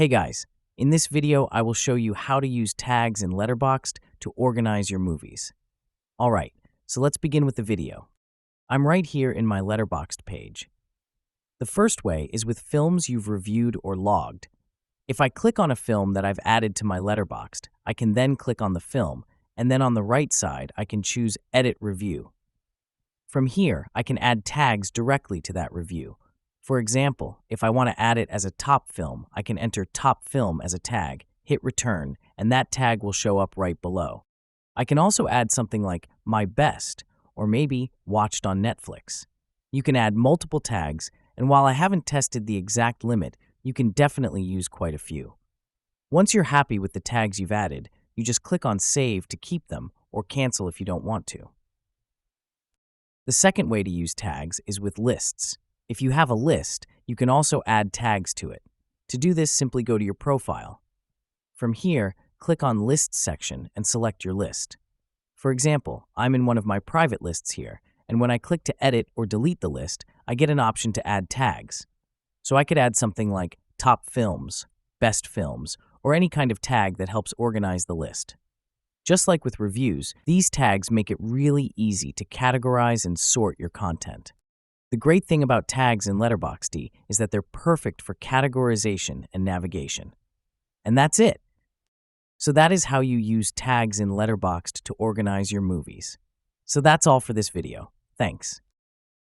Hey guys, in this video I will show you how to use tags in Letterboxd to organize your movies. Alright, so let's begin with the video. I'm right here in my Letterboxd page. The first way is with films you've reviewed or logged. If I click on a film that I've added to my Letterboxd, I can then click on the film, and then on the right side I can choose Edit Review. From here, I can add tags directly to that review. For example, if I want to add it as a top film, I can enter top film as a tag, hit return, and that tag will show up right below. I can also add something like my best, or maybe watched on Netflix. You can add multiple tags, and while I haven't tested the exact limit, you can definitely use quite a few. Once you're happy with the tags you've added, you just click on save to keep them or cancel if you don't want to. The second way to use tags is with lists. If you have a list, you can also add tags to it. To do this, simply go to your profile. From here, click on Lists section and select your list. For example, I'm in one of my private lists here, and when I click to edit or delete the list, I get an option to add tags. So I could add something like top films, best films, or any kind of tag that helps organize the list. Just like with reviews, these tags make it really easy to categorize and sort your content. The great thing about tags in Letterboxd is that they're perfect for categorization and navigation. And that's it. So that is how you use tags in Letterboxd to organize your movies. So that's all for this video. Thanks.